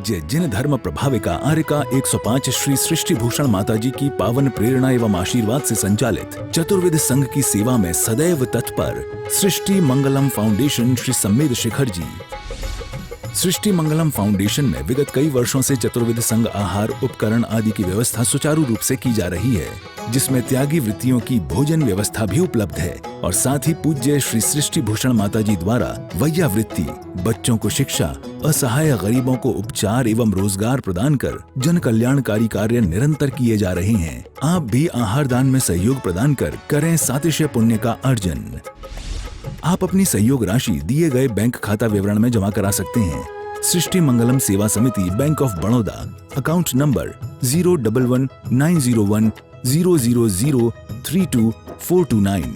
पूज्य जिन धर्म प्रभाविका आर्यका 105 श्री सृष्टि भूषण माता जी की पावन प्रेरणा एवं आशीर्वाद से संचालित चतुर्विध संघ की सेवा में सदैव तत्पर सृष्टि मंगलम फाउंडेशन श्री सम्मेद शिखर जी। सृष्टि मंगलम फाउंडेशन में विगत कई वर्षों से चतुर्विध संघ आहार उपकरण आदि की व्यवस्था सुचारू रूप से की जा रही है, जिसमें त्यागी वृत्तियों की भोजन व्यवस्था भी उपलब्ध है और साथ ही पूज्य श्री सृष्टि भूषण माता जी द्वारा वैया वृत्ति, बच्चों को शिक्षा, असहाय गरीबों को उपचार एवं रोजगार प्रदान कर जन कल्याणकारी कार्य निरंतर किए जा रहे हैं। आप भी आहार दान में सहयोग प्रदान कर करें सातिशय पुण्य का अर्जन। आप अपनी सहयोग राशि दिए गए बैंक खाता विवरण में जमा करा सकते हैं। सृष्टि मंगलम सेवा समिति, bank of Baroda, account number 0119000032429,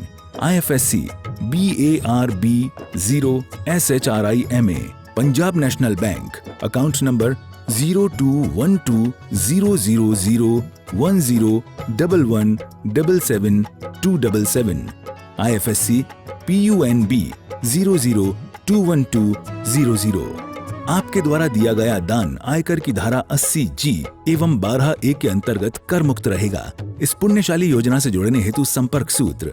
IFSC BARB 0SHRIMA, Punjab national bank, account number 0212001011777277, IFSC PUNB 0021200। आपके द्वारा दिया गया दान आयकर की धारा 80G एवं 12A के अंतर्गत कर मुक्त रहेगा। इस पुण्यशाली योजना से जुड़ने हेतु संपर्क सूत्र।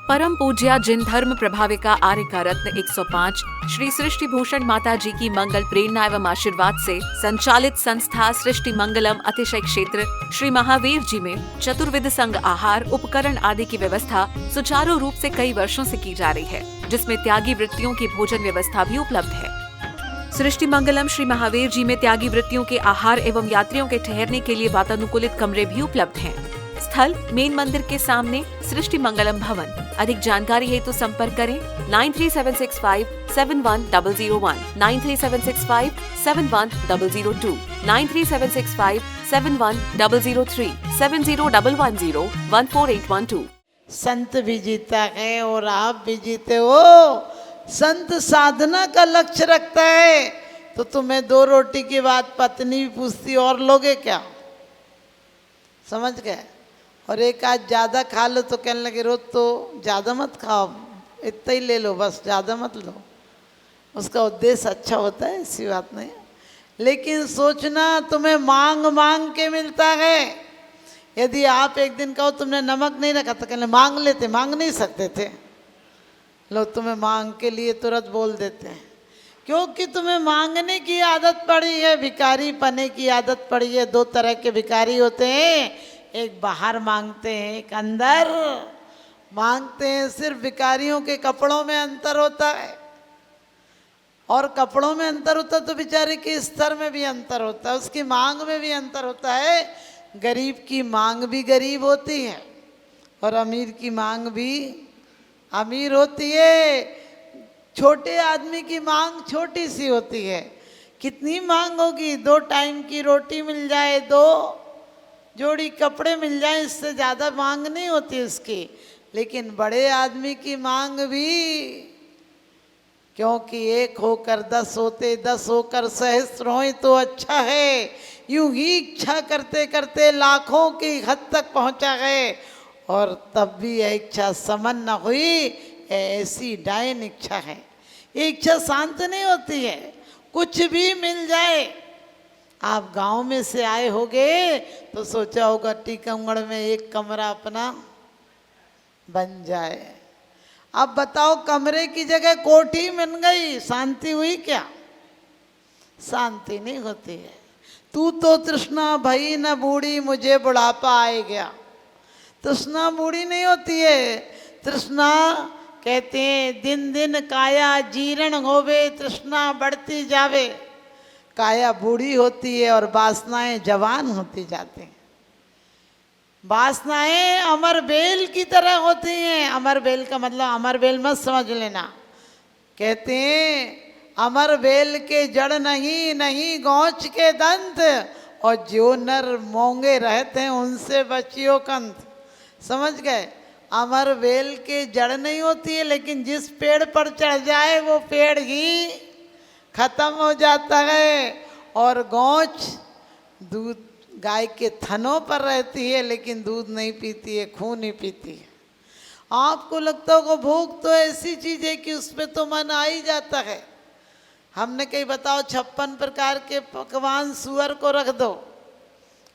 परम पूज्या जिन धर्म प्रभाविका आर्यका रत्न 105 श्री सृष्टि भूषण माता जी की मंगल प्रेरणा एवं आशीर्वाद से संचालित संस्था सृष्टि मंगलम अतिशय क्षेत्र श्री महावीर जी में चतुर्विध संघ आहार उपकरण आदि की व्यवस्था सुचारू रूप से कई वर्षों से की जा रही है, जिसमें त्यागी वृत्तियों की भोजन व्यवस्था भी उपलब्ध है। सृष्टि मंगलम श्री महावीर जी में त्यागी वृत्तियों के आहार एवं यात्रियों के ठहरने के लिए वातानुकूलित कमरे भी उपलब्ध हैं। स्थल मेन मंदिर के सामने सृष्टि मंगलम भवन। अधिक जानकारी हेतु संपर्क करें 9376571001, 9376571002, 9376571003, 7011014812। संत भी जीता है और आप भी जीते हो। संत साधना का लक्ष्य रखता है तो तुम्हें 2 रोटी की बात पत्नी भी पूछती और लोगे क्या, समझ गए। और एक आज ज़्यादा खा लो तो कहने लगे रोज तो ज़्यादा मत खाओ, इतना ही ले लो बस, ज़्यादा मत लो। उसका उद्देश्य अच्छा होता है, ऐसी बात नहीं। लेकिन सोचना तुम्हें मांग मांग के मिलता है। यदि आप एक दिन कहो तुमने नमक नहीं रखा तो कहने मांग लेते, मांग नहीं सकते थे। लोग तुम्हें मांग के लिए तुरंत बोल देते हैं, क्योंकि तुम्हें मांगने की आदत पड़ी है, भिखारी पने की आदत पड़ी है। 2 तरह के भिखारी होते हैं, एक बाहर मांगते हैं, एक अंदर मांगते हैं। सिर्फ भिखारियों के कपड़ों में अंतर होता है, और कपड़ों में अंतर होता है तो बेचारे के स्तर में भी अंतर होता है, उसकी मांग में भी अंतर होता है। गरीब की मांग भी गरीब होती है और अमीर की मांग भी अमीर होती है। छोटे आदमी की मांग छोटी सी होती है। कितनी मांग होगी? 2 टाइम की रोटी मिल जाए, 2 जोड़ी कपड़े मिल जाए, इससे ज़्यादा मांग नहीं होती उसकी। लेकिन बड़े आदमी की मांग भी, क्योंकि 1 होकर 10 होते, 10 होकर सहस्त्र होए तो अच्छा है। यूं ही इच्छा करते करते लाखों की हद तक पहुंचा गए, और तब भी यह इच्छा समन न हुई। ऐसी डायन इच्छा है, ये इच्छा शांत नहीं होती है। कुछ भी मिल जाए। आप गांव में से आए होगे तो सोचा होगा टीकमगढ़ में एक कमरा अपना बन जाए। अब बताओ, कमरे की जगह कोठी मिल गई, शांति हुई क्या? शांति नहीं होती है। तू तो तृष्णा भई न बूढ़ी, मुझे बुढ़ापा आए गया। तृष्णा बूढ़ी नहीं होती है। तृष्णा कहते हैं दिन दिन काया जीर्ण होवे, तृष्णा बढ़ती जावे। काया बूढ़ी होती है और वासनाएं जवान होती जाती हैं। वासनाएं अमर बेल की तरह होती हैं। अमर बेल का मतलब अमर बेल मत समझ लेना। कहते हैं अमर बेल के जड़ नहीं, नहीं गौच के दंत, और जो नर मोंगे रहते हैं उनसे बचियो कंत। समझ गए? अमर बेल के जड़ नहीं होती है, लेकिन जिस पेड़ पर चढ़ जाए वो पेड़ ही खत्म हो जाता है। और गौच दूध गाय के थनों पर रहती है, लेकिन दूध नहीं पीती है, खून ही पीती है। आपको लगता होगा भूख तो ऐसी चीज़ है कि उसमें तो मन आ ही जाता है। हमने कही बताओ 56 प्रकार के पकवान सुअर को रख दो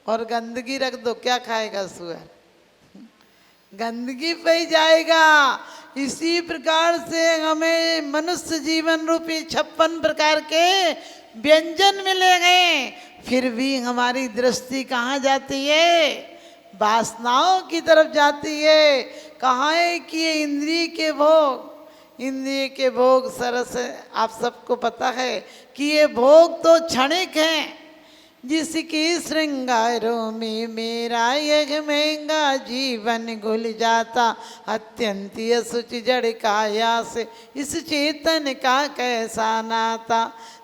और गंदगी रख दो, क्या खाएगा सुअर? गंदगी पे ही जाएगा। इसी प्रकार से हमें मनुष्य जीवन रूपी 56 प्रकार के व्यंजन मिलेंगे, फिर भी हमारी दृष्टि कहाँ जाती है? वासनाओं की तरफ जाती है। कहाँ है कि ये इंद्रिय के भोग, इंद्रिय के भोग सरस है। आप सबको पता है कि ये भोग तो क्षणिक हैं। जिसकी श्रृंगारों में मेरा यज्ञ महंगा जीवन घुल जाता, अत्यंत असुच जड़ काया से इस चेतन का कैसा नाता।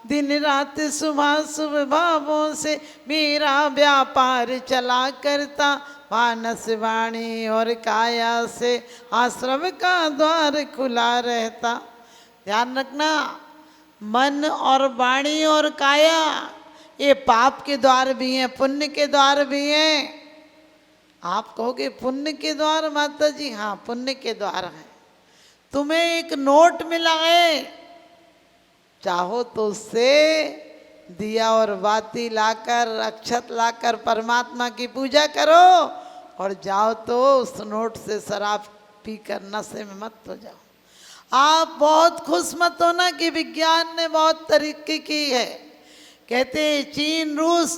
दिन रात सुबह शुभ भावों से मेरा व्यापार चला करता, मानस वाणी और काया से आश्रम का द्वार खुला रहता। ध्यान रखना, मन और वाणी और काया ये पाप के द्वार भी हैं, पुण्य के द्वार भी हैं। आप कहोगे पुण्य के द्वार माता जी? हाँ, पुण्य के द्वार हैं। तुम्हें एक नोट मिला है, चाहो तो उससे दिया और बाती लाकर, अक्षत लाकर परमात्मा की पूजा करो, और जाओ तो उस नोट से शराब पीकर नशे में मत हो जाओ। आप बहुत खुश मत होना कि विज्ञान ने बहुत तरक्की की है। कहते चीन, रूस,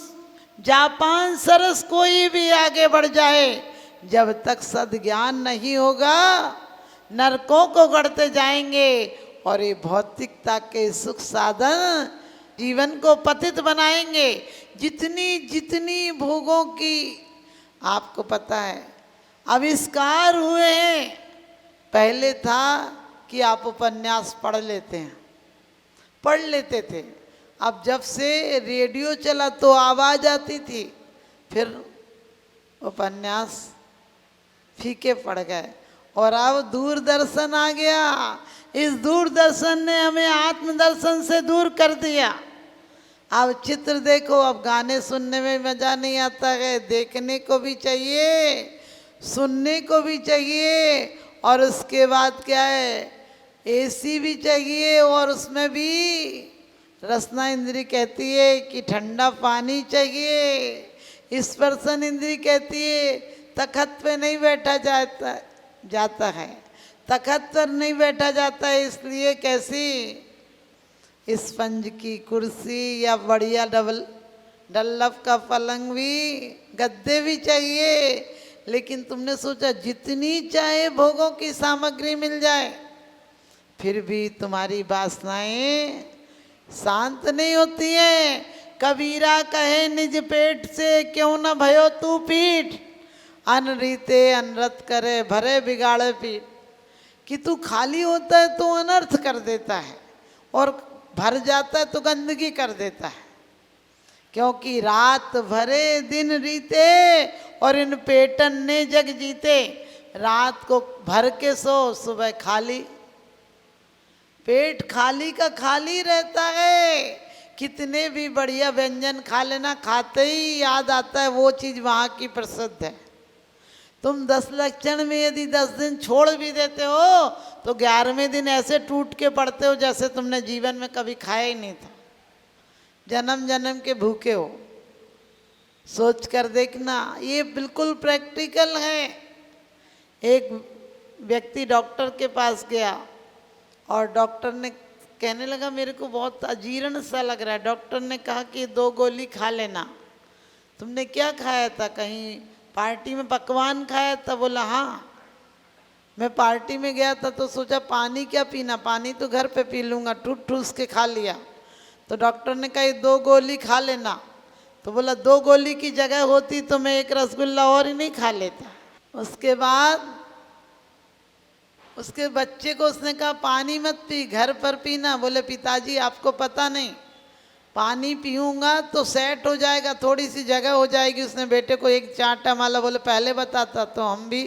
जापान, सरस कोई भी आगे बढ़ जाए, जब तक सद्ज्ञान नहीं होगा नरकों को गढ़ते जाएंगे, और ये भौतिकता के सुख साधन जीवन को पतित बनाएंगे। जितनी जितनी भोगों की आपको पता है आविष्कार हुए हैं, पहले था कि आप उपन्यास पढ़ लेते थे। अब जब से रेडियो चला तो आवाज़ आती थी, फिर उपन्यास फीके पड़ गए, और अब दूरदर्शन आ गया। इस दूरदर्शन ने हमें आत्मदर्शन से दूर कर दिया। अब चित्र देखो, अब गाने सुनने में मज़ा नहीं आता है, देखने को भी चाहिए, सुनने को भी चाहिए, और उसके बाद क्या है, एसी भी चाहिए, और उसमें भी रसना इंद्री कहती है कि ठंडा पानी चाहिए। स्पर्शन इंद्री कहती है तखत पे नहीं बैठा जाता है, तखत पर नहीं बैठा जाता है, इसलिए कैसी स्पंज की कुर्सी या बढ़िया डल्लफ का पलंग भी, गद्दे भी चाहिए। लेकिन तुमने सोचा जितनी चाहे भोगों की सामग्री मिल जाए, फिर भी तुम्हारी वासनाएं शांत नहीं होती है। कबीरा कहे निज पेट से क्यों न भयो तू पीठ, अन रीते अनरत करे भरे बिगाड़े पीठ। कि तू खाली होता है तो अनर्थ कर देता है, और भर जाता है तो गंदगी कर देता है। क्योंकि रात भरे दिन रीते और इन पेटन ने जग जीते। रात को भर के सो, सुबह खाली, पेट खाली का खाली रहता है। कितने भी बढ़िया व्यंजन खा लेना, खाते ही याद आता है वो चीज़ वहाँ की प्रसिद्ध है। तुम 10 लक्षण में यदि 10 दिन छोड़ भी देते हो तो 11वें दिन ऐसे टूट के पड़ते हो जैसे तुमने जीवन में कभी खाया ही नहीं था, जन्म जन्म के भूखे हो। सोच कर देखना, ये बिल्कुल प्रैक्टिकल है। एक व्यक्ति डॉक्टर के पास गया और डॉक्टर ने कहने लगा मेरे को बहुत अजीर्ण सा लग रहा है। डॉक्टर ने कहा कि 2 गोली खा लेना। तुमने क्या खाया था, कहीं पार्टी में पकवान खाया था? बोला हाँ, मैं पार्टी में गया था तो सोचा पानी क्या पीना, पानी तो घर पे पी लूँगा, ठूस के खा लिया। तो डॉक्टर ने कहा 2 गोली खा लेना। तो बोला 2 गोली की जगह होती तो मैं 1 रसगुल्ला और ही नहीं खा लेता। उसके बाद उसके बच्चे को उसने कहा पानी मत पी, घर पर पीना। बोले पिताजी आपको पता नहीं, पानी पीऊँगा तो सेट हो जाएगा, थोड़ी सी जगह हो जाएगी। उसने बेटे को एक चांटा माला। बोले पहले बताता तो हम भी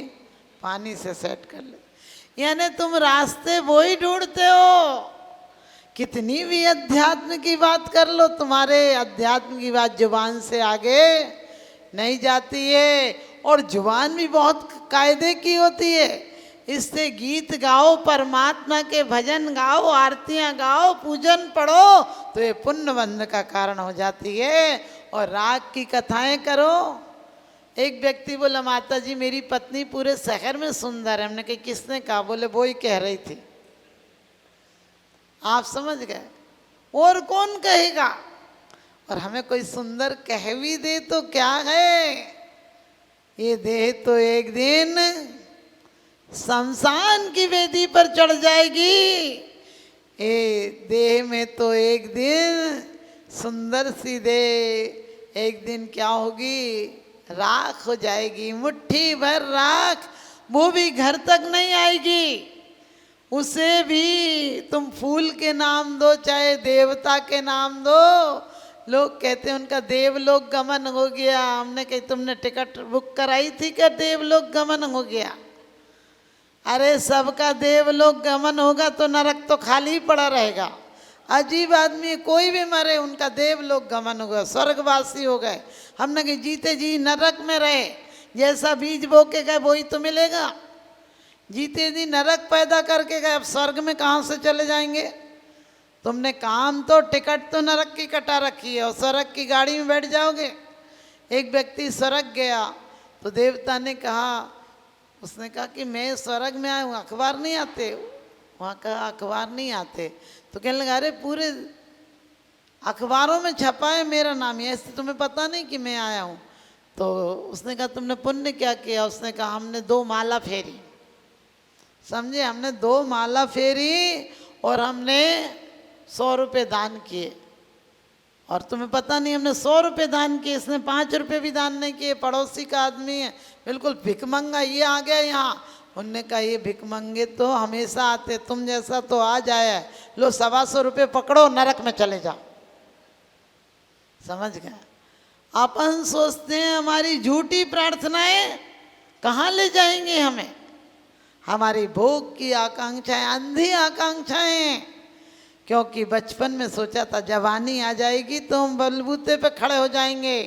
पानी से सेट कर ले। यानी तुम रास्ते वो ही ढूंढते हो। कितनी भी अध्यात्म की बात कर लो, तुम्हारे अध्यात्म की बात जुबान से आगे नहीं जाती है। और जुबान भी बहुत कायदे की होती है। इससे गीत गाओ, परमात्मा के भजन गाओ, आरतियां गाओ, पूजन पढ़ो, तो ये पुण्य बंध का कारण हो जाती है। और राग की कथाएं करो। एक व्यक्ति बोला, माता जी मेरी पत्नी पूरे शहर में सुंदर है। हमने कहा किसने कहा? बोले वो ही कह रही थी। आप समझ गए? और कौन कहेगा? और हमें कोई सुंदर कह भी दे तो क्या है, ये देह तो एक दिन शमशान की वेदी पर चढ़ जाएगी। ये देह में तो एक दिन सुंदर सी देह एक दिन क्या होगी, राख हो जाएगी। मुट्ठी भर राख, वो भी घर तक नहीं आएगी। उसे भी तुम फूल के नाम दो, चाहे देवता के नाम दो। लोग कहते हैं उनका देवलोक गमन हो गया। हमने कही तुमने टिकट बुक कराई थी क्या देवलोक गमन हो गया? अरे सबका देवलोक गमन होगा तो नरक तो खाली पड़ा रहेगा। अजीब आदमी, कोई भी मरे उनका देवलोक गमन हो गया, स्वर्गवासी हो गए। हमने कही जीते जी नरक में रहे, जैसा बीज बो के गए वही तो मिलेगा। जीते जी नरक पैदा करके गए, अब स्वर्ग में कहाँ से चले जाएंगे? तुमने काम तो टिकट तो नरक की कटा रखी है और स्वर्ग की गाड़ी में बैठ जाओगे। एक व्यक्ति स्वर्ग गया तो देवता ने कहा, उसने कहा कि मैं स्वर्ग में आया हूँ, अखबार नहीं आते? वहाँ कहा अखबार नहीं आते। तो कहने लगा अरे पूरे अखबारों में छपा है मेरा नाम, ऐसे तुम्हें पता नहीं कि मैं आया हूँ? तो उसने कहा तुमने पुण्य क्या किया? उसने कहा हमने 2 माला फेरी। समझे? हमने 2 माला फेरी और हमने 100 रुपये दान किए। और तुम्हें पता नहीं हमने 100 रुपये दान किए, इसने 5 रुपये भी दान नहीं किए। पड़ोसी का आदमी है, बिल्कुल भिकमंगा, ये आ गया यहाँ। उनने कहा ये भिकमंगे तो हमेशा आते, तुम जैसा तो आज आया है, लो 125 रुपये पकड़ो, नरक में चले जाओ। समझ गए? अपन सोचते हैं हमारी झूठी प्रार्थनाएं कहाँ ले जाएंगे हमें। हमारी भोग की आकांक्षाएं अंधी आकांक्षाएं। क्योंकि बचपन में सोचा था जवानी आ जाएगी तो हम बलबूते पे खड़े हो जाएंगे।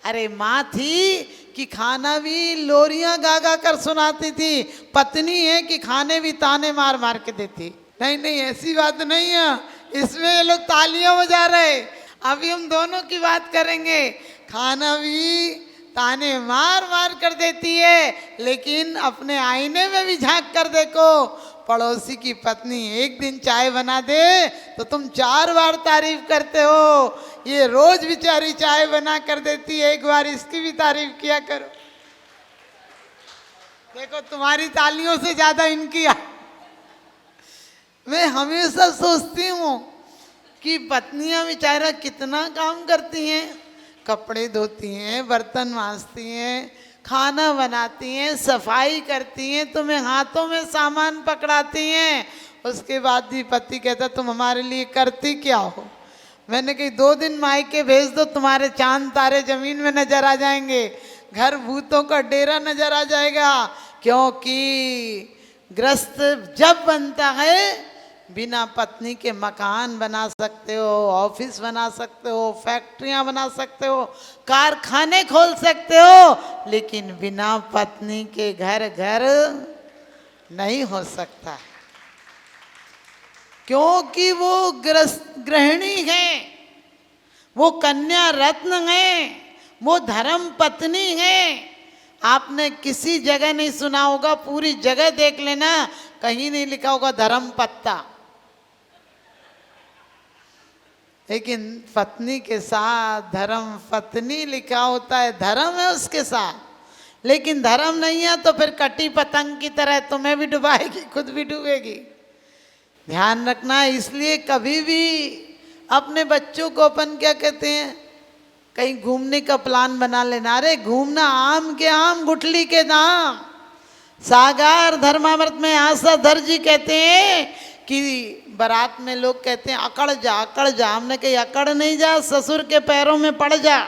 अरे माँ थी कि खाना भी लोरियां गा गा कर सुनाती थी, पत्नी है कि खाने भी ताने मार मार के देती। नहीं नहीं, ऐसी बात नहीं है, इसमें ये लोग तालियां बजा रहे। अभी हम दोनों की बात करेंगे। खाना भी ताने मार मार कर देती है, लेकिन अपने आईने में भी झांक कर देखो। पड़ोसी की पत्नी एक दिन चाय बना दे तो तुम 4 बार तारीफ करते हो। ये रोज बेचारी चाय बना कर देती है, एक बार इसकी भी तारीफ किया करो। देखो तुम्हारी तालियों से ज्यादा इनकी। मैं हमेशा सोचती हूँ कि पत्नियां बेचारा कितना काम करती हैं, कपड़े धोती हैं, बर्तन मांजती हैं, खाना बनाती हैं, सफाई करती हैं, तुम्हें हाथों में सामान पकड़ाती हैं। उसके बाद भी पति कहता तुम हमारे लिए करती क्या हो? मैंने कही 2 दिन मायके भेज दो, तुम्हारे चांद तारे जमीन में नजर आ जाएंगे, घर भूतों का डेरा नजर आ जाएगा। क्योंकि ग्रस्त जब बनता है, बिना पत्नी के मकान बना सकते हो, ऑफिस बना सकते हो, फैक्ट्रियां बना सकते हो, कारखाने खोल सकते हो, लेकिन बिना पत्नी के घर घर नहीं हो सकता। क्योंकि वो गृहिणी है, वो कन्या रत्न है, वो धर्म पत्नी है। आपने किसी जगह नहीं सुना होगा, पूरी जगह देख लेना, कहीं नहीं लिखा होगा धर्म पत्ता। लेकिन पत्नी के साथ धर्म पत्नी लिखा होता है, धर्म है उसके साथ। लेकिन धर्म नहीं है तो फिर कटी पतंग की तरह तुम्हें भी डुबाएगी, खुद भी डूबेगी। ध्यान रखना। इसलिए कभी भी अपने बच्चों को अपन क्या कहते हैं, कहीं घूमने का प्लान बना लेना। अरे घूमना आम के आम गुठली के दाम। सागार धर्मामृत में आशाधर जी कहते हैं कि बारात में लोग कहते हैं अकड़ जा अकड़ जा। हमने कही अकड़ नहीं जा, ससुर के पैरों में पड़ जा।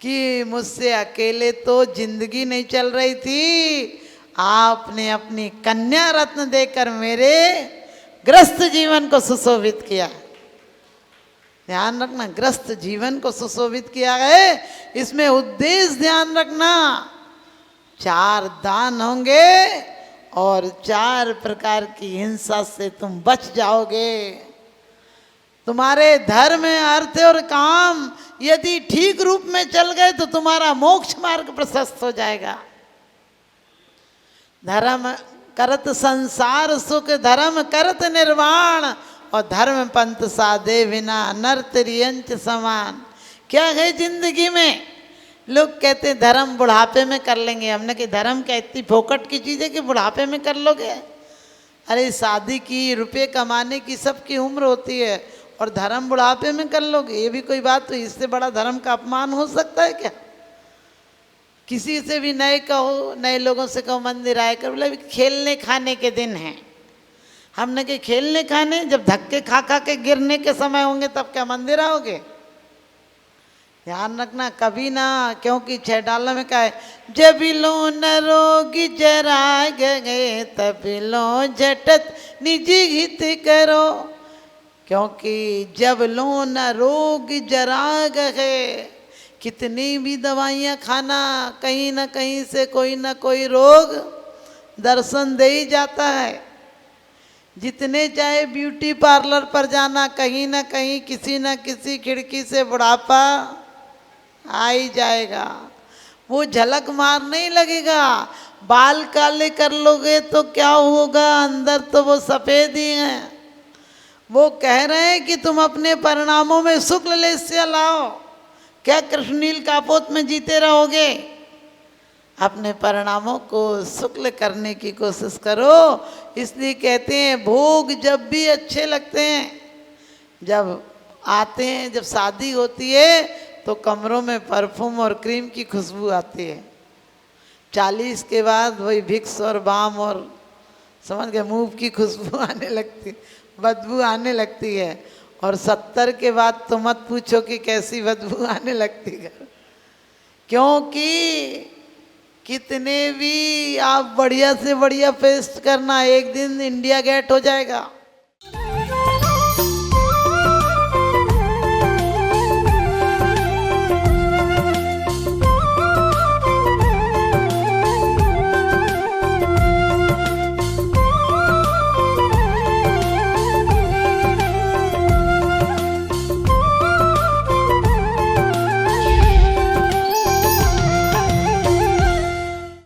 कि मुझसे अकेले तो जिंदगी नहीं चल रही थी, आपने अपनी कन्या रत्न देकर मेरे ग्रस्त जीवन को सुशोभित किया। ध्यान रखना, ग्रस्त जीवन को सुशोभित किया है। इसमें उद्देश्य ध्यान रखना। 4 दान होंगे और 4 प्रकार की हिंसा से तुम बच जाओगे। तुम्हारे धर्म, अर्थ और काम यदि ठीक रूप में चल गए तो तुम्हारा मोक्ष मार्ग प्रशस्त हो जाएगा। धर्म करत संसार सुख, धर्म करत निर्वाण, और धर्म पंथ साधे बिना नर त्रियंच समान। क्या है जिंदगी में? लोग कहते हैं धर्म बुढ़ापे में कर लेंगे। हमने कि धर्म क्या इतनी फोकट की चीज़ है कि बुढ़ापे में कर लोगे? अरे शादी की, रुपये कमाने की सबकी उम्र होती है, और धर्म बुढ़ापे में कर लोगे? ये भी कोई बात? तो इससे बड़ा धर्म का अपमान हो सकता है क्या? किसी से भी नए कहो, नए लोगों से कहो मंदिर आए कर, बोले खेलने खाने के दिन हैं। हमने कि खेलने खाने, जब धक्के खा खा के गिरने के समय होंगे तब क्या मंदिर आओगे? ध्यान रखना, कभी ना, क्योंकि 6 डाला में क्या है, जब लो न रोगी जरा गए तब लो झटत निजी हित करो। क्योंकि जब लो न रोग जरा गए, कितनी भी दवाइयाँ खाना, कहीं ना कहीं से कोई ना कोई रोग दर्शन दे ही जाता है। जितने चाहे ब्यूटी पार्लर पर जाना, कहीं ना कहीं किसी न किसी खिड़की से बुढ़ापा आ ही जाएगा। वो झलक मार नहीं लगेगा। बाल काले कर लोगे तो क्या होगा? अंदर तो वो सफ़ेद ही हैं। वो कह रहे हैं कि तुम अपने परिणामों में शुक्ल लेस्य लाओ। क्या कृष्णनील कापोत में जीते रहोगे? अपने परिणामों को शुक्ल करने की कोशिश करो। इसलिए कहते हैं भोग जब भी अच्छे लगते हैं, जब आते हैं, जब शादी होती है तो कमरों में परफ्यूम और क्रीम की खुशबू आती है। 40 के बाद वही विक्स और बाम और समझ गए मूव की खुशबू आने लगती, बदबू आने लगती है। और 70 के बाद तो मत पूछो कि कैसी बदबू आने लगती है। क्योंकि कितने भी आप बढ़िया से बढ़िया पेस्ट करना, एक दिन इंडिया गेट हो जाएगा।